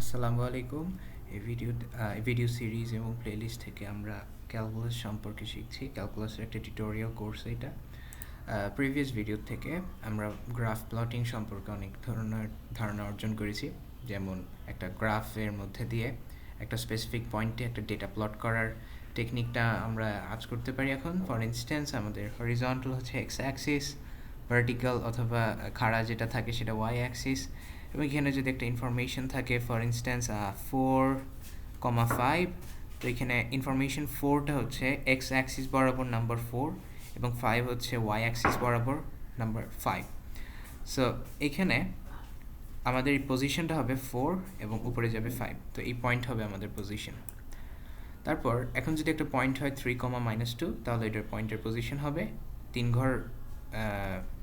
আসসালামু আলাইকুম। এই ভিডিও সিরিজ এবং প্লেলিস্ট থেকে আমরা ক্যালকুলাস সম্পর্কে শিখছি। ক্যালকুলাসের একটা টিউটোরিয়াল কোর্স এটা। প্রিভিয়াস ভিডিও থেকে আমরা গ্রাফ প্লটিং সম্পর্কে অনেক ধরনের ধারণা অর্জন করেছি, যেমন একটা গ্রাফের মধ্যে দিয়ে একটা স্পেসিফিক পয়েন্টে একটা ডেটা প্লট করার টেকনিকটা আমরা আজ করতে পারি এখন। ফর ইনস্ট্যান্স, আমাদের হরিজন্টাল হচ্ছে এক্স অ্যাক্সিস, ভার্টিক্যাল অথবা খাড়া যেটা থাকে সেটা ওয়াই অ্যাক্সিস, এবং এখানে যদি একটা ইনফরমেশন থাকে, ফর ইনস্ট্যান্স 4,5, তো এখানে ইনফরমেশন 4টা হচ্ছে এক্স অ্যাক্সিস বরাবর নাম্বার 4 এবং 5 হচ্ছে ওয়াই অ্যাক্সিস বরাবর নাম্বার 5। সো এখানে আমাদের এই পজিশনটা হবে 4 এবং উপরে যাবে 5, তো এই পয়েন্ট হবে আমাদের পজিশন। তারপর এখন যদি একটা পয়েন্ট হয় 3,-2, তাহলে এটার পয়েন্টের পজিশন হবে 3 ঘর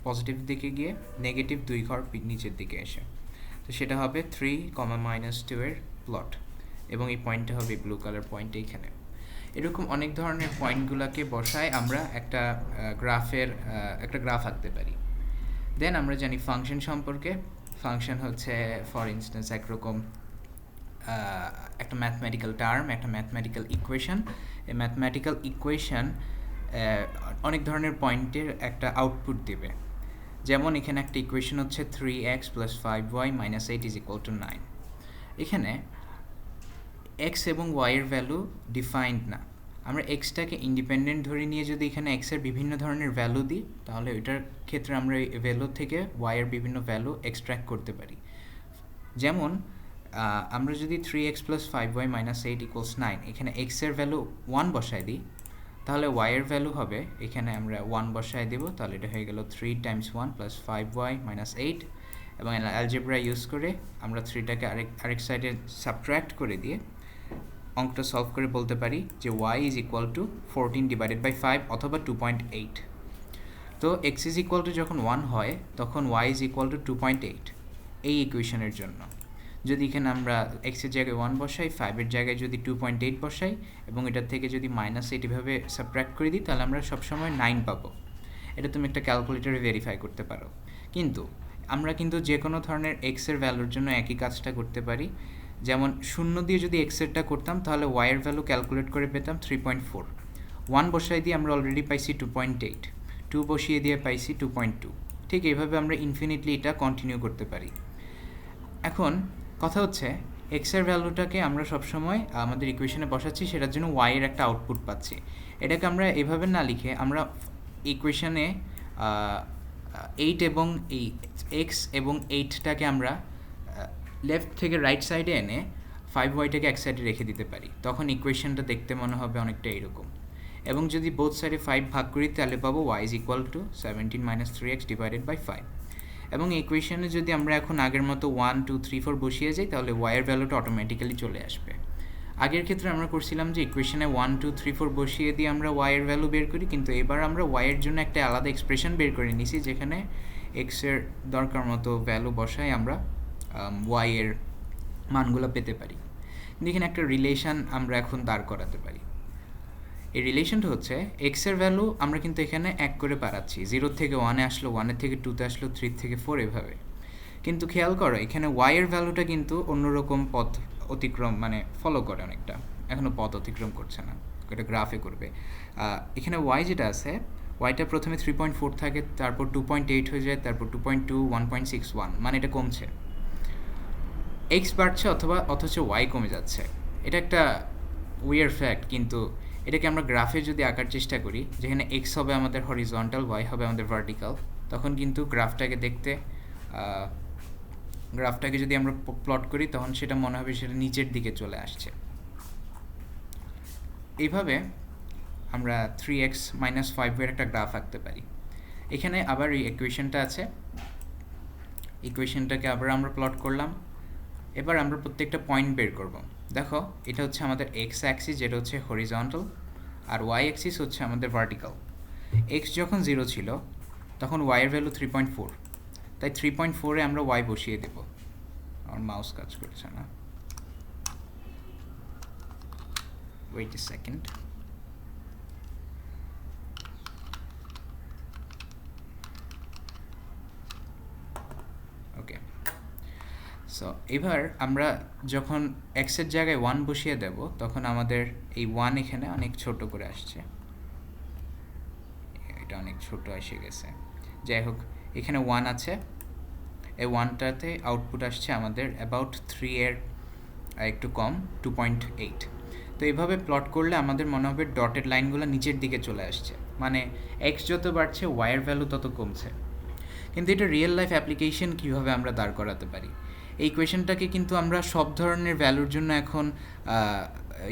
পজিটিভ দিকে গিয়ে, নেগেটিভ 2 ঘর নিচের দিকে এসে, তো সেটা হবে 3,-2 এর প্লট, এবং এই পয়েন্টটা হবে ব্লু কালার পয়েন্ট এইখানে। এরকম অনেক ধরনের পয়েন্টগুলোকে বসায় আমরা একটা গ্রাফ আঁকতে পারি। দেন আমরা জানি ফাংশন সম্পর্কে। ফাংশন হচ্ছে ফর ইনস্ট্যান্স একরকম একটা ম্যাথমেটিক্যাল টার্ম, একটা ম্যাথমেটিক্যাল ইকুয়েশন। এই ম্যাথমেটিক্যাল ইকুয়েশন অনেক ধরনের পয়েন্টের একটা আউটপুট দেবে। যেমন এখানে একটা ইকুয়েশন হচ্ছে 3x + 5y - 8 = 9। এখানে x এবং y এর ভ্যালু ডিফাইন্ড না। আমরা এক্সটাকে ইন্ডিপেন্ডেন্ট ধরে নিয়ে যদি এখানে x এর বিভিন্ন ধরনের ভ্যালু দিই, তাহলে ওইটার ক্ষেত্রে আমরা এই ভ্যালু থেকে y এর বিভিন্ন ভ্যালু এক্সট্র্যাক্ট করতে পারি। যেমন আমরা যদি 3x + 5y - 8 = 9, এখানে x এর ভ্যালু 1 বসায় দিই, তাহলে y এর ভ্যালু হবে, এখানে আমরা 1 বসায় দেব, তাহলে এটা হয়ে গেল 3 × 1 + 5y - 8, এবং অ্যালজেব্রা ইউজ করে আমরা 3টাকে আরেক সাইডে সাবট্র্যাক্ট করে দিয়ে অঙ্কটা সলভ করে বলতে পারি যে y = 14/5 অথবা 2.8। তো x যখন 1 হয়, তখন y = 2.8 এই ইকুয়েশনের জন্য। যদি এখানে আমরা x এর জায়গায় 1 বসাই, 5 এর জায়গায় যদি 2.8 বসাই, এবং এটার থেকে যদি -8 এভাবে সাবট্র্যাক্ট করে দিই, তাহলে আমরা সবসময় 9 পাবো। এটা তুমি একটা ক্যালকুলেটরে ভেরিফাই করতে পারো। কিন্তু আমরা যে কোনো ধরনের x এর ভ্যালুর জন্য একই কাজটা করতে পারি। যেমন 0 দিয়ে যদি x এরটা করতাম, তাহলে y এর ভ্যালু ক্যালকুলেট করে পেতাম 3.4। 1 বসাই দিয়ে আমরা অলরেডি পাইছি 2.8, 2 বসিয়ে দিয়ে পাইছি 2.2। ঠিক এইভাবে আমরা ইনফিনিটলি এটা কন্টিনিউ করতে পারি। এখন কথা হচ্ছে, এক্স এর ভ্যালুটাকে আমরা সবসময় আমাদের ইকুয়েশনে বসাচ্ছি, সেটার জন্য ওয়াই এর একটা আউটপুট পাচ্ছি। এটাকে আমরা এভাবে না লিখে, আমরা ইকুয়েশনে 8 এবং এই এক্স এবং 8টাকে আমরা লেফট থেকে রাইট সাইডে এনে 5y-টাকে এক সাইডে রেখে দিতে পারি। তখন ইকুয়েশনটা দেখতে মনে হবে অনেকটা এরকম। এবং যদি বোথ সাইডে 5 ভাগ করি, তাহলে পাবো y = 17 - 3x / 5। এবং ইকুয়েশনে যদি আমরা এখন আগের মতো 1, 2, 3, 4 বসিয়ে যাই, তাহলে y এর ভ্যালুটা অটোমেটিক্যালি চলে আসবে। আগের ক্ষেত্রে আমরা করছিলাম যে ইকুয়েশনে 1, 2, 3, 4 বসিয়ে দিয়ে আমরা y এর ভ্যালু বের করি, কিন্তু এবার আমরা y এর জন্য একটা আলাদা এক্সপ্রেশন বের করে নিছি, যেখানে x এর দরকার মতো ভ্যালু বসাই আমরা y এর মানগুলো পেতে পারি। এখানে একটা রিলেশন আমরা এখন দাঁড় করাতে পারি। এই রিলেশনটা হচ্ছে এক্স এর ভ্যালু আমরা কিন্তু এখানে 1 করে বাড়াচ্ছি, 0 থেকে 1-এ আসলো, 1 থেকে 2-তে আসলো, 3 থেকে 4 এভাবে। কিন্তু খেয়াল করো, এখানে y এর ভ্যালুটা কিন্তু অন্যরকম পথ অতিক্রম, ফলো করে অনেকটা, এখনও পথ অতিক্রম করছে না, এটা গ্রাফে করবে। এখানে y যেটা আছে, yটা প্রথমে 3.4 থাকে, তারপর 2.8 হয়ে যায়, তারপর 2.2, 1.61, মানে এটা কমছে। x বাড়ছে অথচ y কমে যাচ্ছে। এটা একটা উইয়ার ফ্যাক্ট, কিন্তু এটাকে আমরা গ্রাফে যদি আঁকার চেষ্টা করি, যেখানে x হবে আমাদের হরিজন্টাল, y হবে আমাদের ভার্টিক্যাল, তখন কিন্তু গ্রাফটাকে যদি আমরা প্লট করি, তখন সেটা মনে হবে সেটা নিচের দিকে চলে আসছে। এইভাবে আমরা 3x - 5 এর একটা গ্রাফ আঁকতে পারি। এখানে আবার এই ইকুয়েশনটা আছে, ইকুয়েশনটাকে আবার আমরা প্লট করলাম। এবার আমরা প্রত্যেকটা পয়েন্ট বের করব। দেখো, এটা হচ্ছে আমাদের এক্স অ্যাক্সিস, যেটা হচ্ছে হরিজন্টাল, আর ওয়াই অ্যাক্সিস হচ্ছে আমাদের ভার্টিক্যাল। এক্স যখন 0 ছিল, তখন ওয়াই এর ভ্যালু 3.4, তাই 3.4-এ আমরা ওয়াই বসিয়ে দেব। আমার মাউস কাজ করছে না, wait a second. Okay, so এবার আমরা যখন এক্সের জায়গায় 1 বসিয়ে দেব তখন আমাদের এই 1 এখানে অনেক ছোট করে আসছে, এটা অনেক ছোট এসে গেছে। যাই হোক, এখানে 1 আছে, এই 1টাতে আউটপুট আসছে আমাদের অ্যাবাউট 3 এর একটু কম, 2.8। তো এইভাবে প্লট করলে আমাদের মনে হবে ডটেড লাইনগুলো নিচের দিকে চলে আসছে, মানে এক্স যত বাড়ছে ওয়াইয়ের ভ্যালু তত কমছে। কিন্তু এটা রিয়েল লাইফ অ্যাপ্লিকেশন কীভাবে আমরা দাঁড় করাতে পারি? এই কোয়েশনটাকে কিন্তু আমরা সব ধরনের ভ্যালুর জন্য এখন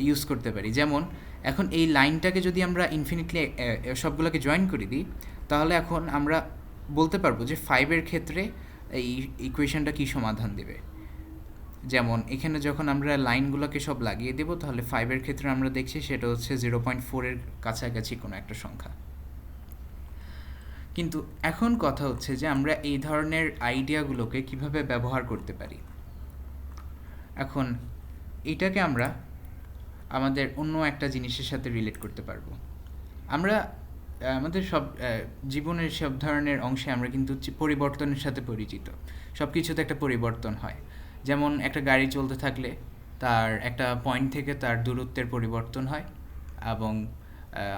ইউজ করতে পারি। যেমন এখন এই লাইনটাকে যদি আমরা ইনফিনিটলি সবগুলোকে জয়েন করে দিই, তাহলে এখন আমরা বলতে পারবো যে 5-এর ক্ষেত্রে এই ইকুয়েশনটা কী সমাধান দেবে। যেমন এখানে যখন আমরা লাইনগুলোকে সব লাগিয়ে দেবো, তাহলে 5-এর ক্ষেত্রে আমরা দেখছি সেটা হচ্ছে 0.4-এর কাছাকাছি কোনো একটা সংখ্যা। কিন্তু এখন কথা হচ্ছে যে আমরা এই ধরনের আইডিয়াগুলোকে কিভাবে ব্যবহার করতে পারি। এখন এটাকে আমরা আমাদের অন্য একটা জিনিসের সাথে রিলেট করতে পারবো। আমরা আমাদের সব জীবনের সব ধরনের অংশে আমরা কিন্তু পরিবর্তনের সাথে পরিচিত। সব কিছুতে একটা পরিবর্তন হয়। যেমন একটা গাড়ি চলতে থাকলে তার একটা পয়েন্ট থেকে তার দূরত্বের পরিবর্তন হয়, এবং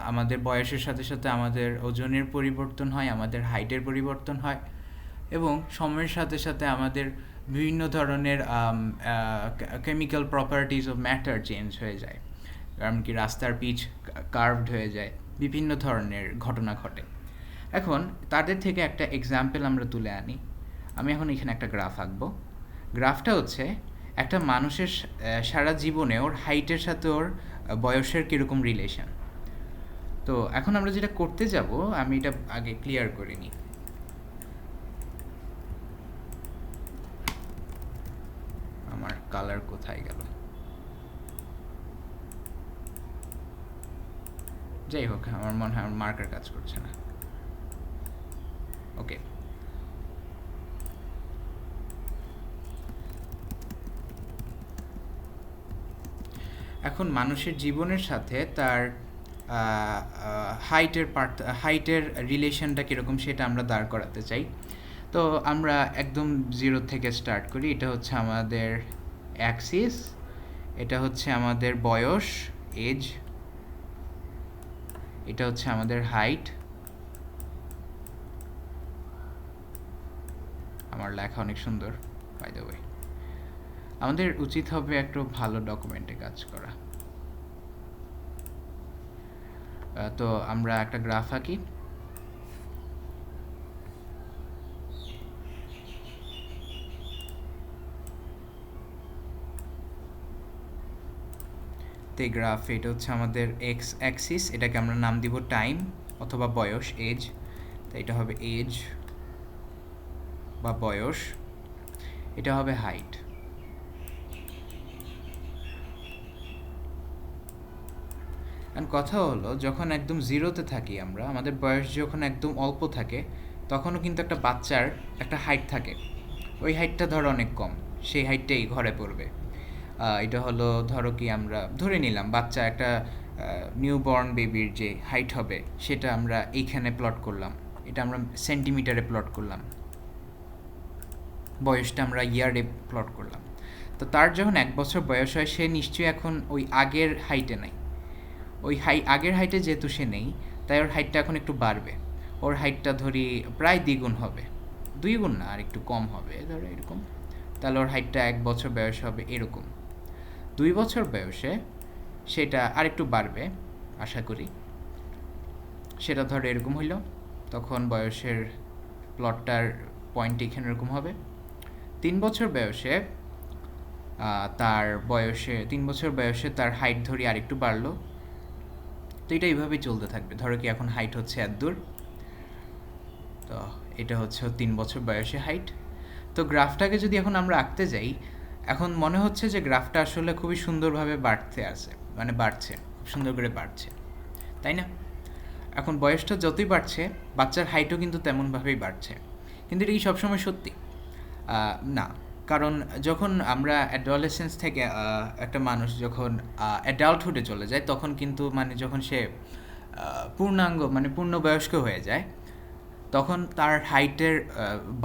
আমাদের বয়সের সাথে সাথে আমাদের ওজনের পরিবর্তন হয়, আমাদের হাইটের পরিবর্তন হয়, এবং সময়ের সাথে সাথে আমাদের বিভিন্ন ধরনের chemical properties of matter change হয়ে যায়, কারণ কি রাস্তার পিচ কার্ভড হয়ে যায়, বিভিন্ন ধরনের ঘটনা ঘটে। এখন তাদের থেকে একটা এক্সাম্পল আমরা তুলে আনি। আমি এখন এখানে একটা গ্রাফ আঁকবো। গ্রাফটা হচ্ছে একটা মানুষের সারা জীবনে ওর হাইটের সাথে ওর বয়সের কীরকম রিলেশন। তো এখন আমরা যেটা করতে যাব, আমি এটা আগে ক্লিয়ার করে নিই। আমার কালার কোথায় গেল? যাই হোক, আমার মনে হয় আমার মার্কার কাজ করছে না। ওকে, এখন মানুষের জীবনের সাথে তার হাইটের রিলেশনটা কীরকম সেটা আমরা দাঁড় করাতে চাই। তো আমরা একদম 0 থেকে স্টার্ট করি। এটা হচ্ছে আমাদের অ্যাক্সিস, এটা হচ্ছে আমাদের বয়স, এজ, এটা হচ্ছে আমাদের হাইট। আমার লেখা অনেক সুন্দর, বাই দ্য ওয়ে। আমাদের উচিত হবে একটু ভালো ডকুমেন্টে কাজ করা। তো আমরা একটা গ্রাফ আঁকি। তো এই গ্রাফ, এটা হচ্ছে আমাদের এক্স অ্যাক্সিস, এটাকে আমরা নাম দিব টাইম অথবা বয়স, এজ। তো এটা হবে এজ বা বয়স, এটা হবে হাইট। কারণ কথা হলো, যখন একদম 0-তে থাকি আমরা, আমাদের বয়স যখন একদম অল্প থাকে, তখনও কিন্তু একটা বাচ্চার একটা হাইট থাকে। ওই হাইটটা ধরো অনেক কম, সেই হাইটটাই ঘরে পড়বে। এটা হলো, ধরো কি আমরা ধরে নিলাম বাচ্চা একটা নিউবর্ন বেবির যে হাইট হবে সেটা আমরা এইখানে প্লট করলাম, এটা আমরা সেন্টিমিটারে প্লট করলাম, বয়সটা আমরা ইয়ারে প্লট করলাম। তো তার যখন 1 বছর বয়স হয়, সে নিশ্চয়ই এখন ওই আগের হাইটে নাই। ওই আগের হাইটে যেহেতু সে নেই, তাই ওর হাইটটা এখন একটু বাড়বে। ওর হাইটটা ধরি প্রায় দ্বিগুণ হবে, 2 গুণ না, আর একটু কম হবে, ধরো এরকম। তাহলে ওর হাইটটা 1 বছর বয়স হবে এরকম। 2 বছর বয়সে সেটা আরেকটু বাড়বে আশা করি, সেটা ধরো এরকম হইল। তখন বয়সের প্লটটার পয়েন্ট এখানে এরকম হবে। 3 বছর বয়সে তিন বছর বয়সে তার হাইট ধরি আরেকটু বাড়লো। তো এটা এইভাবেই চলতে থাকবে। ধরো কি এখন হাইট হচ্ছে এতদূর, তো এটা হচ্ছে 3 বছর বয়সে হাইট। তো গ্রাফটাকে যদি এখন আমরা আঁকতে যাই, এখন মনে হচ্ছে যে গ্রাফটা আসলে খুবই সুন্দরভাবে বাড়ছে, খুব সুন্দর করে বাড়ছে, তাই না? এখন বয়সটা যতই বাড়ছে, বাচ্চার হাইটও কিন্তু তেমনভাবেই বাড়ছে। কিন্তু এটা কি সবসময় সত্যি? না, কারণ যখন আমরা অ্যাডোলেসেন্স থেকে একটা মানুষ যখন অ্যাডাল্টহুডে চলে যায়, তখন কিন্তু যখন সে পূর্ণাঙ্গ পূর্ণবয়স্ক হয়ে যায়, তখন তার হাইটের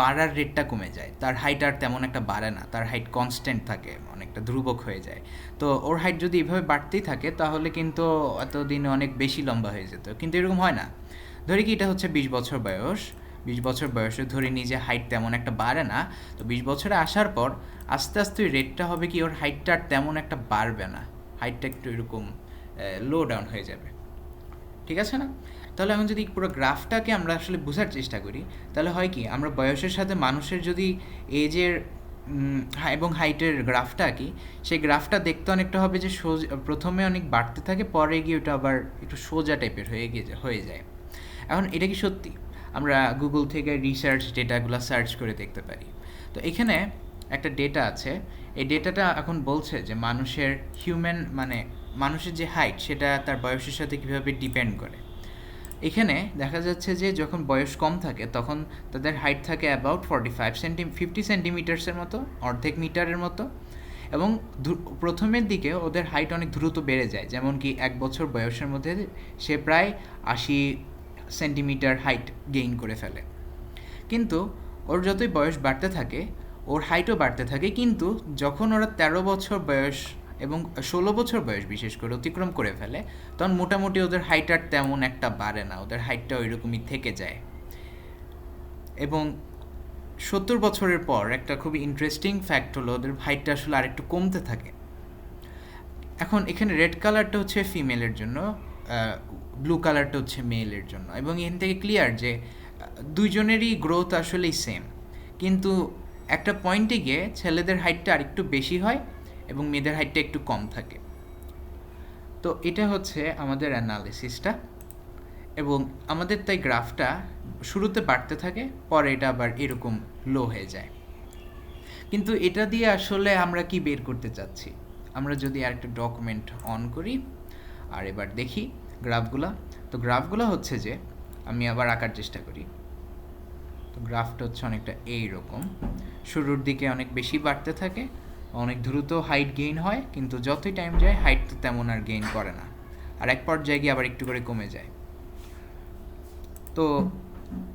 বাড়ার রেটটা কমে যায়, তার হাইট আর তেমন একটা বাড়ে না, তার হাইট কনস্ট্যান্ট থাকে, অনেকটা ধ্রুবক হয়ে যায়। তো ওর হাইট যদি এভাবে বাড়তেই থাকে তাহলে কিন্তু এতদিনে অনেক বেশি লম্বা হয়ে যেত, কিন্তু এরকম হয় না। ধরি কি এটা হচ্ছে 20 বছর বয়স, 20 বছর বয়সে ধরে নিজে হাইট তেমন একটা বাড়ে না, তো 20 বছরে আসার পর আস্তে আস্তে ওই রেটটা হবে কি ওর হাইটটা আর তেমন একটা বাড়বে না, হাইটটা একটু এরকম লো ডাউন হয়ে যাবে। ঠিক আছে না? তাহলে এখন যদি পুরো গ্রাফটাকে আমরা আসলে বোঝার চেষ্টা করি, তাহলে হয় কি আমরা বয়সের সাথে মানুষের যদি এজের এবং হাইটের গ্রাফটা আঁকি, সেই গ্রাফটা দেখতে অনেকটা হবে যে সোজা, প্রথমে অনেক বাড়তে থাকে, পরে গিয়ে ওটা আবার একটু সোজা টাইপের হয়ে যায়। এখন এটা কি সত্যি? আমরা গুগল থেকে রিসার্চ ডেটাগুলো সার্চ করে দেখতে পারি। তো এখানে একটা ডেটা আছে, এই ডেটাটা এখন বলছে যে মানুষের মানে মানুষের যে হাইট সেটা তার বয়সের সাথে কীভাবে ডিপেন্ড করে। এখানে দেখা যাচ্ছে যে যখন বয়স কম থাকে তখন তাদের হাইট থাকে অ্যাবাউট 50 সেন্টিমিটার্সের মতো, অর্ধেক মিটারের মতো, এবং প্রথমের দিকে ওদের হাইট অনেক দ্রুত বেড়ে যায়, যেমন কি 1 বছর বয়সের মধ্যে সে প্রায় 80 সেন্টিমিটার হাইট গেইন করে ফেলে। কিন্তু ওর যতই বয়স বাড়তে থাকে ওর হাইটও বাড়তে থাকে, কিন্তু যখন ওরা 13 বছর বয়স এবং 16 বছর বয়স বিশেষ করে অতিক্রম করে ফেলে, তখন মোটামুটি ওদের হাইট আর তেমন একটা বাড়ে না, ওদের হাইটটা ওই রকমই থেকে যায়। এবং 70 বছরের পর একটা খুবই ইন্টারেস্টিং ফ্যাক্ট হলো ওদের হাইটটা আসলে আরেকটু কমতে থাকে। এখন এখানে রেড কালারটা হচ্ছে ফিমেলের জন্য, ব্লু কালারটা হচ্ছে মেলের জন্য, এবং এখান থেকে ক্লিয়ার যে দুইজনেরই গ্রোথ আসলেই সেম, কিন্তু একটা পয়েন্টে গিয়ে ছেলেদের হাইটটা আরেকটু বেশি হয় এবং মেয়েদের হাইটটা একটু কম থাকে। তো এটা হচ্ছে আমাদের অ্যানালিসিসটা, এবং আমাদের তাই গ্রাফটা শুরুতে বাড়তে থাকে, পরে এটা আবার এরকম লো হয়ে যায়। কিন্তু এটা দিয়ে আসলে আমরা কি বের করতে চাচ্ছি? আমরা যদি আরেকটা ডকুমেন্ট অন করি আর এবার দেখি গ্রাফগুলো, তো গ্রাফগুলো হচ্ছে যে আমি আবার আঁকার চেষ্টা করি। তো গ্রাফটা হচ্ছে অনেকটা এইরকম, শুরুর দিকে অনেক বেশি বাড়তে থাকে, অনেক দ্রুত হাইট গেইন হয়, কিন্তু যতই টাইম যায় হাইট তো তেমন আর গেইন করে না, আর এক পর্যায়ে গিয়ে আবার একটু করে কমে যায়। তো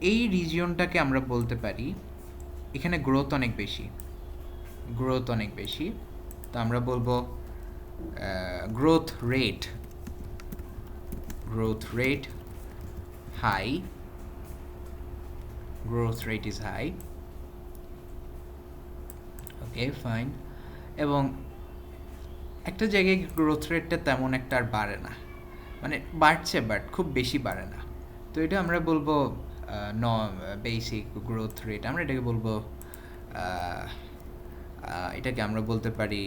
এই রিজিয়নটাকে আমরা বলতে পারি এখানে গ্রোথ অনেক বেশি, তো আমরা বলবো growth rate high, growth rate is high. Okay, fine. এবং একটা জায়গায় গ্রোথ রেটটা তেমন একটা আর বাড়ে না, মানে বাড়ছে বাট খুব বেশি বাড়ে না, তো এটা আমরা বলবো বেসিক গ্রোথ রেট। আমরা এটাকে বলবো এটাকে আমরা বলতে পারি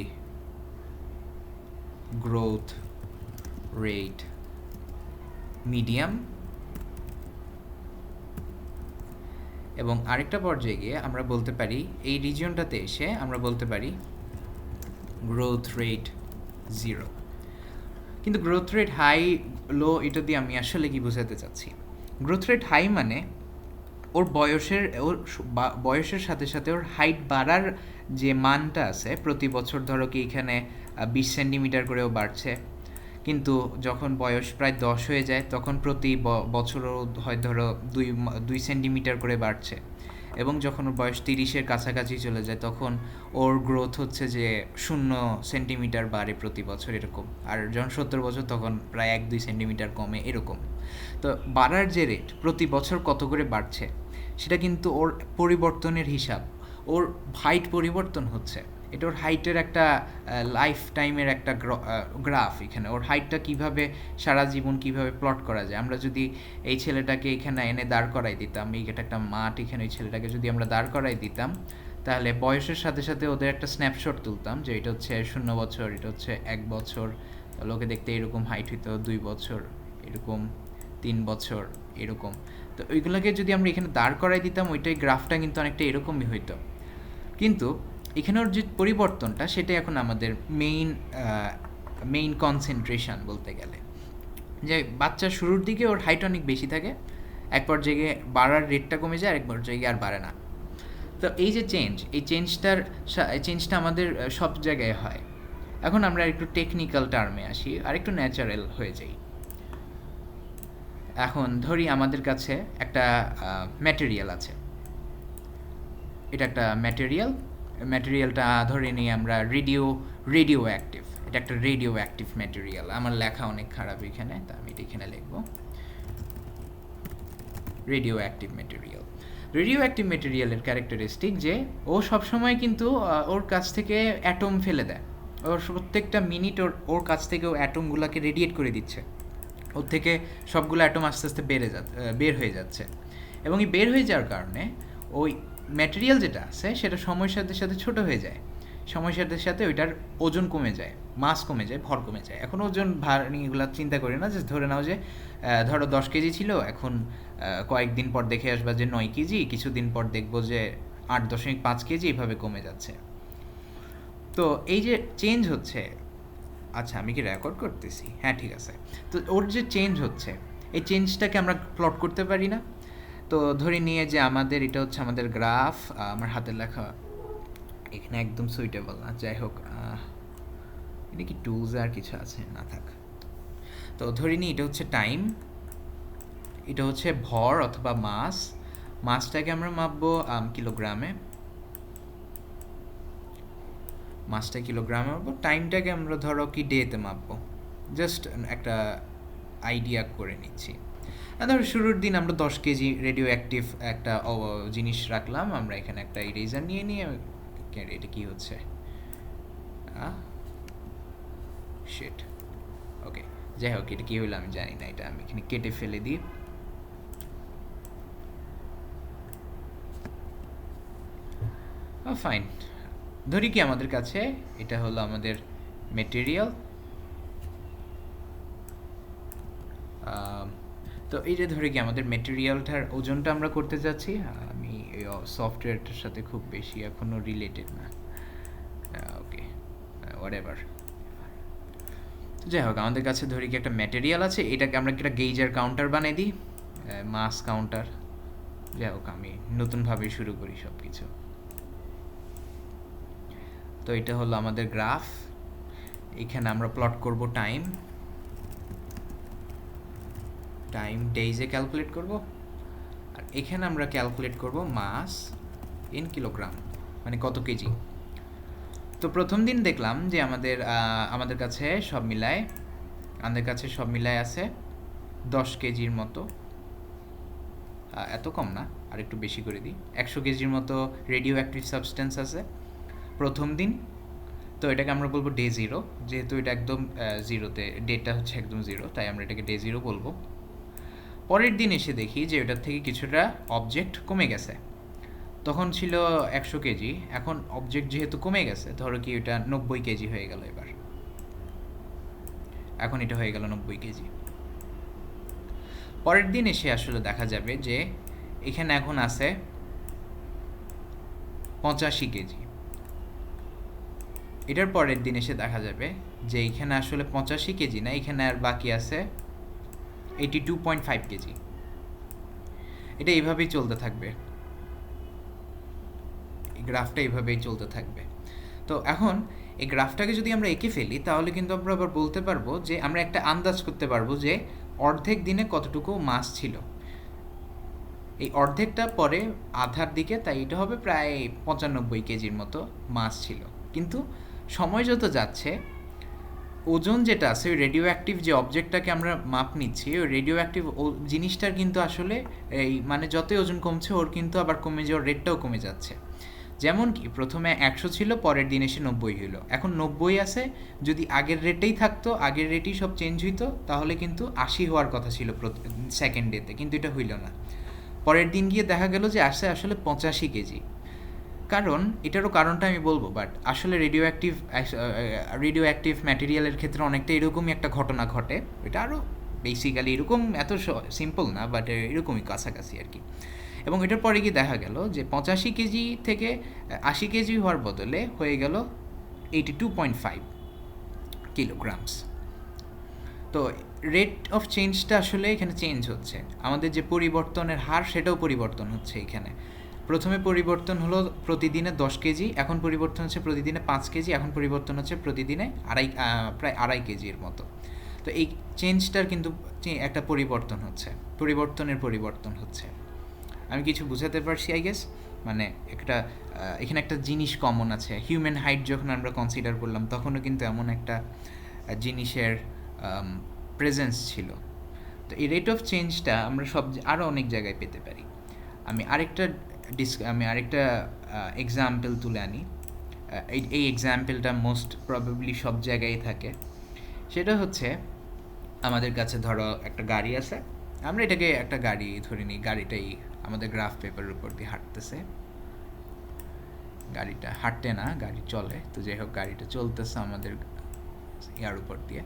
গ্রোথ রেট মিডিয়াম। এবং আরেকটা পর্যায়ে গিয়ে আমরা বলতে পারি এই রিজিয়নটাতে এসে আমরা বলতে পারি গ্রোথ রেট 0। কিন্তু গ্রোথ রেট হাই লো এটা দিয়ে আমি আসলে কি বোঝাতে চাচ্ছি? গ্রোথ রেট হাই মানে ওর বয়সের সাথে সাথে ওর হাইট বাড়ার যে মানটা আছে, প্রতি বছর ধরো কি এখানে 20 সেন্টিমিটার করেও বাড়ছে, কিন্তু যখন বয়স প্রায় 10 হয়ে যায় তখন প্রতি বছরও হয় ধরো 2 সেন্টিমিটার করে বাড়ছে, এবং যখন ওর বয়স 30-এর কাছাকাছি চলে যায় তখন ওর গ্রোথ হচ্ছে যে 0 সেন্টিমিটার বাড়ে প্রতি বছর এরকম, আর যখন 70 বছর তখন প্রায় 1-2 সেন্টিমিটার কমে এরকম। তো বাড়ার যে রেট প্রতি বছর কত করে বাড়ছে সেটা কিন্তু ওর পরিবর্তনের হিসাব, ওর হাইট পরিবর্তন হচ্ছে, এটা ওর হাইটের একটা লাইফ টাইমের একটা গ্রাফ। এখানে ওর হাইটটা কিভাবে সারা জীবন কিভাবে প্লট করা যায়, আমরা যদি এই ছেলেটাকে এখানে এনে দাঁড় করাই দিতাম, এটা একটা মাঠ, এখানে ওই ছেলেটাকে যদি আমরা দাঁড় করাই দিতাম, তাহলে বয়সের সাথে সাথে ওদের একটা স্ন্যাপশট তুলতাম যে এটা হচ্ছে 0 বছর, এটা হচ্ছে 1 বছর, লোকে দেখতে এরকম হাইট হইতো, 2 বছর এরকম, 3 বছর এরকম। তো ওইগুলোকে যদি আমরা এখানে দাঁড় করাই দিতাম ওইটাই গ্রাফটা কিন্তু অনেকটা এরকমই হইতো। কিন্তু এখানের যে পরিবর্তনটা সেটা এখন আমাদের মেইন কনসেন্ট্রেশন বলতে গেলে, যে বাচ্চার শুরুর দিকে ওর হাইট অনেক বেশি থাকে, এক পর্যায়ে বাড়ার রেটটা কমে যায়, আরেক পর্যায়ে আর বাড়ে না। তো এই যে চেঞ্জটা আমাদের সব জায়গায় হয়। এখন আমরা একটু টেকনিক্যাল টার্মে আসি আর একটু ন্যাচারাল হয়ে যাই। এখন ধরি আমাদের কাছে একটা ম্যাটেরিয়াল আছে, এটা একটা ম্যাটেরিয়ালটা ধরে নিই আমরা রেডিও অ্যাক্টিভ, এটা একটা রেডিও অ্যাক্টিভ ম্যাটেরিয়াল। আমার লেখা অনেক খারাপ এখানে, তা আমি এটা এখানে লিখব রেডিও অ্যাক্টিভ ম্যাটেরিয়ালের ক্যারেক্টারিস্টিক যে ও সবসময় কিন্তু ওর কাছ থেকে অ্যাটম ফেলে দেয়, ওর প্রত্যেকটা মিনিট ওর কাছ থেকে ও অ্যাটমগুলোকে রেডিয়েট করে দিচ্ছে, ওর থেকে সবগুলো অ্যাটম আস্তে আস্তে বের হয়ে যাচ্ছে, এবং এই বের হয়ে যাওয়ার কারণে ওই ম্যাটেরিয়াল যেটা আছে সেটা সময়ের সাথে সাথে ছোটো হয়ে যায়, সময়ের সাথে সাথে ওইটার ওজন কমে যায়, মাস কমে যায়, ভর কমে যায়। এখন ওজন ভার এগুলো চিন্তা করি না, যে ধরে নাও যে ধরো 10 কেজি ছিল, এখন কয়েকদিন পর দেখে আসবা যে 9 কেজি, কিছুদিন পর দেখবো যে 8.5 কেজি, এইভাবে কমে যাচ্ছে। তো এই যে চেঞ্জ হচ্ছে, আচ্ছা আমি কি রেকর্ড করতেছি? হ্যাঁ ঠিক আছে। তো ওর যে চেঞ্জ হচ্ছে, এই চেঞ্জটাকে আমরা প্লট করতে পারি না? তো ধরে নিয়ে যে এটা হচ্ছে আমাদের গ্রাফ, আমার হাতের লেখা এখানে একদম সুইটেবল না, যাই হোক, এটা কি টুলস আর কিছু আছে? না থাক। তো ধরে নিই এটা হচ্ছে টাইম, এটা হচ্ছে ভর অথবা মাসটাকে আমরা মাপবো কিলোগ্রামে, মাপবো, টাইমটাকে আমরা ধরো কি ডেতে মাপবো, জাস্ট একটা আইডিয়া করে নিচ্ছি। ধরো শুরুর দিন আমরা 10 কেজি রেডিও অ্যাক্টিভ একটা জিনিস রাখলাম, আমরা এখানে একটা ইরেজার নিয়ে এটা কি হচ্ছে, শিট, ওকে, যাই হোক, এটা কি হলো আমি জানি না, এটা আমি এখানে কেটে ফেলে দিই। ফাইন, ধরি কি আমাদের কাছে এটা হলো আমাদের মেটেরিয়াল, তো এই যে ধরে কি আমাদের মেটেরিয়ালটার ওজনটা আমরা করতে যাচ্ছি, আমি এই সফটওয়্যারটার সাথে খুব বেশি এখনও রিলেটেড না, ওকে হোয়াটএভার, যাই হোক, আমাদের কাছে ধরি কি একটা ম্যাটেরিয়াল আছে, এটাকে আমরা একটা গেইজার কাউন্টার বানিয়ে দিই, মাস কাউন্টার, যাই হোক আমি নতুনভাবে শুরু করি সব কিছু। তো এটা হলো আমাদের গ্রাফ, এখানে আমরা প্লট করব টাইম ডেইজে ক্যালকুলেট করব, আর এখানে আমরা ক্যালকুলেট করব মাস ইন কিলোগ্রাম, মানে কত কেজি। তো প্রথম দিন দেখলাম যে আমাদের কাছে সব মিলায় আছে 10 কেজির মতো, এত কম না, আর একটু বেশি করে দিই, 100 কেজির মতো রেডিও অ্যাক্টিভ সাবস্টেন্স আছে প্রথম দিন। তো এটাকে আমরা বলবো ডে 0, যেহেতু এটা একদম জিরোতে, ডেটা হচ্ছে একদম 0, তাই আমরা এটাকে ডে 0 বলবো। পরের দিন এসে দেখি যে ওটার থেকে কিছুটা অবজেক্ট কমে গেছে, তখন ছিল 100 কেজি, এখন অবজেক্ট যেহেতু কমে গেছে, ধরো কি ওটা 90 কেজি হয়ে গেল, এখন এটা হয়ে গেল 90 কেজি। পরের দিন এসে আসলে দেখা যাবে যে এখানে এখন আছে 85 কেজি, এটার পরের দিন এসে দেখা যাবে যে এখানে আসলে 85 কেজি না, এখানে আর বাকি আছে 82.5 কেজি। এটা এইভাবেই চলতে থাকবে, এই গ্রাফটা এইভাবেই চলতে থাকবে। তো এখন এই গ্রাফটাকে যদি আমরা এঁকে ফেলি, তাহলে কিন্তু আমরা আবার বলতে পারবো যে আমরা একটা আন্দাজ করতে পারবো যে অর্ধেক দিনে কতটুকু মাস ছিল, এই অর্ধেকটা পরে আধার দিকে, তাই এটা হবে প্রায় 95 কেজির মতো মাস ছিল। কিন্তু সময় যত যাচ্ছে, ওজন যেটা আছে, ওই রেডিও অ্যাক্টিভ যে অবজেক্টটাকে আমরা মাপ নিচ্ছি, ওই রেডিও অ্যাক্টিভ জিনিসটার কিন্তু আসলে এই মানে যতই ওজন কমছে, ওর কিন্তু আবার কমে যাওয়ার রেটটাও কমে যাচ্ছে। যেমন কি প্রথমে 100 ছিল, পরের দিন এসে 90 হইলো, এখন 90 আছে, যদি আগের রেটেই থাকতো, আগের রেটেই সব চেঞ্জ হইতো, তাহলে কিন্তু 80 হওয়ার কথা ছিল সেকেন্ড ডেতে, কিন্তু এটা হইল না। পরের দিন গিয়ে দেখা গেল যে আসলে 85 কেজি। এটারও কারণটা আমি বলবো, বাট আসলে রেডিও অ্যাক্টিভ ম্যাটেরিয়ালের ক্ষেত্রে অনেকটা এরকমই একটা ঘটনা ঘটে, এটা আরও বেসিক্যালি এরকম এত সিম্পল না, বাট এরকমই কাছাকাছি আর কি। এবং এটার পরে গিয়ে দেখা গেল যে 85 কেজি থেকে 80 কেজি হওয়ার বদলে হয়ে গেল 82.5 কিলোগ্রামস। তো রেট অফ চেঞ্জটা আসলে এখানে চেঞ্জ হচ্ছে, আমাদের যে পরিবর্তনের হার সেটাও পরিবর্তন হচ্ছে। এখানে প্রথমে পরিবর্তন হলো প্রতিদিনে 10 কেজি, এখন পরিবর্তন হচ্ছে প্রতিদিনে 5 কেজি, এখন পরিবর্তন হচ্ছে প্রতিদিনে প্রায় 2.5 কেজির মতো। তো এই চেঞ্জটার কিন্তু একটা পরিবর্তন হচ্ছে। আমি কিছু বুঝাতে পারছি আই গেস? মানে এখানে একটা জিনিস কমন আছে। হিউম্যান হাইট যখন আমরা কনসিডার করলাম তখনও কিন্তু এমন একটা জিনিসের প্রেজেন্স ছিল। তো এই রেট অফ চেঞ্জটা আমরা আরও অনেক জায়গায় পেতে পারি। আমি আরেকটা এক্সাম্পল তুলে আনি। এই এক্সাম্পলটা মোস্ট প্রবাবলি সব জায়গায় থাকে। সেটা হচ্ছে, আমাদের কাছে ধরো একটা গাড়ি আছে, আমরা এটাকে একটা গাড়ি ধরে নিই, গাড়িটাই আমাদের গ্রাফ পেপারের উপর দিয়ে হাঁটতেছে। গাড়িটা হাঁটতে না, গাড়ি চলে, তো যাই হোক গাড়িটা চলতেছে আমাদের ইয়ার উপর দিয়ে।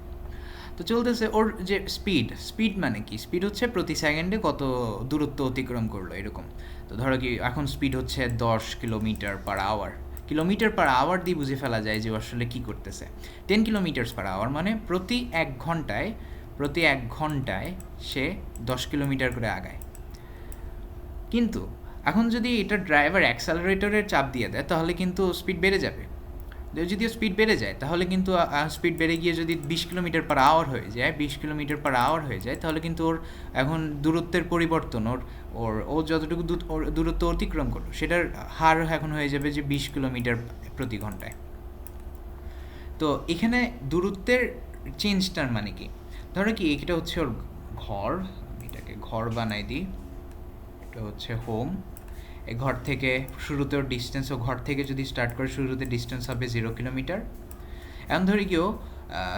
তো চলতেছে, ওর যে স্পিড মানে কি, স্পিড হচ্ছে প্রতি সেকেন্ডে কত দূরত্ব অতিক্রম করলো এরকম। তো ধরো কি এখন স্পিড হচ্ছে 10 kilometre per hour. Kilometre per hour দিয়ে বুঝে ফেলা যায় যে আসলে কী করতেছে। 10 কিলোমিটার পার আওয়ার মানে প্রতি এক ঘন্টায় সে 10 কিলোমিটার করে আগায়। কিন্তু এখন যদি এটা ড্রাইভার অ্যাক্সেলারেটরের চাপ দিয়ে দেয় তাহলে কিন্তু স্পিড বেড়ে যাবে। যদিও স্পিড বেড়ে যায় তাহলে কিন্তু স্পিড বেড়ে গিয়ে যদি 20 কিলোমিটার পার আওয়ার হয়ে যায় তাহলে কিন্তু ওর এখন দূরত্বের পরিবর্তন, ও যতটুকু দূরত্ব অতিক্রম করলো সেটার হার এখন হয়ে যাবে যে 20 কিলোমিটার প্রতি ঘন্টায়। তো এখানে দূরত্বের চেঞ্জটার মানে কি, ধরো কি এটা হচ্ছে ওর ঘর, এটাকে ঘর বানাই দিই, এটা হচ্ছে হোম। এই ঘর থেকে শুরুতে ওর ডিস্টেন্স, ও ঘর থেকে যদি স্টার্ট করে শুরুতে ডিস্টেন্স হবে 0 কিলোমিটার। এখন ধরি কি ও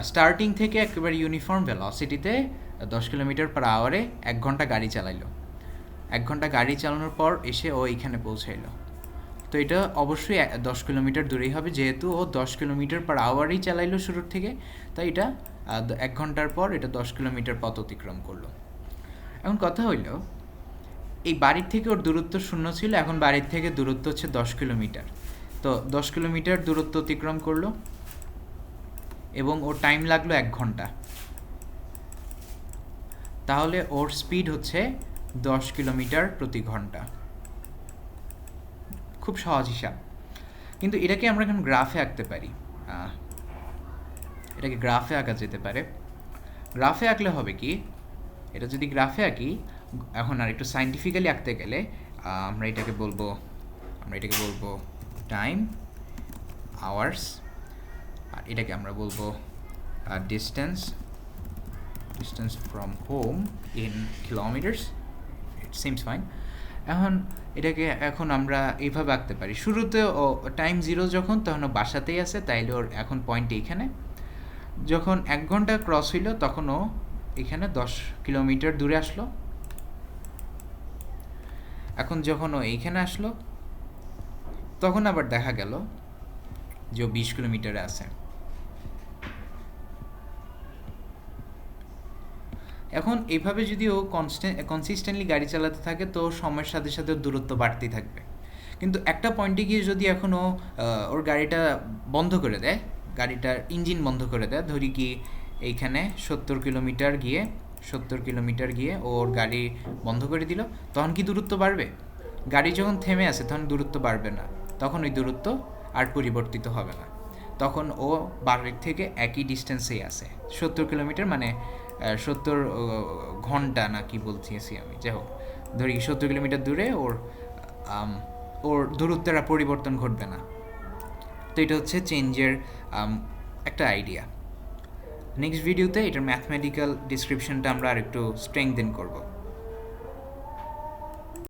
স্টার্টিং থেকে একেবারে ইউনিফর্ম ভেলোসিটিতে 10 কিলোমিটার পার আওয়ারে 1 ঘন্টা গাড়ি চালাইলো। 1 ঘন্টা গাড়ি চালানোর পর এসে ও এইখানে পৌঁছাইলো। তো এটা অবশ্যই 10 কিলোমিটার দূরেই হবে, যেহেতু ও 10 কিলোমিটার পার আওয়ারেই চালাইলো শুরুর থেকে, তাই এটা 1 ঘন্টার পর এটা 10 কিলোমিটার পথ অতিক্রম করলো। এখন কথা হইল, এই বাড়ির থেকে ওর দূরত্ব 0 ছিল, এখন বাড়ির থেকে দূরত্ব হচ্ছে 10 কিলোমিটার। তো 10 কিলোমিটার দূরত্ব অতিক্রম করলো এবং ওর টাইম লাগলো 1 ঘন্টা। তাহলে ওর স্পিড হচ্ছে 10 কিলোমিটার প্রতি ঘন্টা। খুব সহজ হিসাব, কিন্তু এটাকে আমরা এখন গ্রাফে আঁকতে পারি। এটাকে গ্রাফে আঁকা যেতে পারে। গ্রাফে আঁকলে হবে কি, এটা যদি গ্রাফে আঁকি, এখন আর একটু সাইন্টিফিক্যালি আঁকতে গেলে আমরা এটাকে বলবো টাইম, আওয়ার্স, আর এটাকে আমরা বলবো distance from home in kilometres. It seems fine. এখন আমরা এইভাবে আঁকতে পারি। শুরুতে ও টাইম 0 যখন, তখন ও বাসাতেই আছে, তাইলে ওর এখন পয়েন্ট এইখানে। যখন 1 ঘন্টা ক্রস হইল তখন ও এখানে 10 কিলোমিটার দূরে আসলো। এখন যখন ও এইখানে আসলো তখন আবার দেখা গেল যে ও 20 কিলোমিটারে আছে। এখন এইভাবে যদি ও কনসিস্টেন্টলি গাড়ি চালাতে থাকে তো সময়ের সাথে সাথে দূরত্ব বাড়তেই থাকবে। কিন্তু একটা পয়েন্টে গিয়ে যদি এখন ও ওর গাড়িটা বন্ধ করে দেয়, গাড়িটার ইঞ্জিন বন্ধ করে দেয়, ধরি কি এইখানে 70 কিলোমিটার গিয়ে ওর গাড়ি বন্ধ করে দিল, তখন কি দূরত্ব বাড়বে? গাড়ি যখন থেমে আছে তখন দূরত্ব বাড়বে না, তখন ওই দূরত্ব আর পরিবর্তিত হবে না, তখন ও বাড়ির থেকে একই ডিস্টেন্সেই আছে। 70 কিলোমিটার মানে 70 ঘন্টা না কি বলতেছি আমি, যাই হোক ধরি 70 কিলোমিটার দূরে ওর দূরত্বের পরিবর্তন ঘটবে না। তো এটা হচ্ছে চেঞ্জের একটা আইডিয়া। নেক্সট ভিডিওতে এটার ম্যাথমেটিক্যাল ডিসক্রিপশনটা আমরা আর একটু স্ট্রেংথেন করব।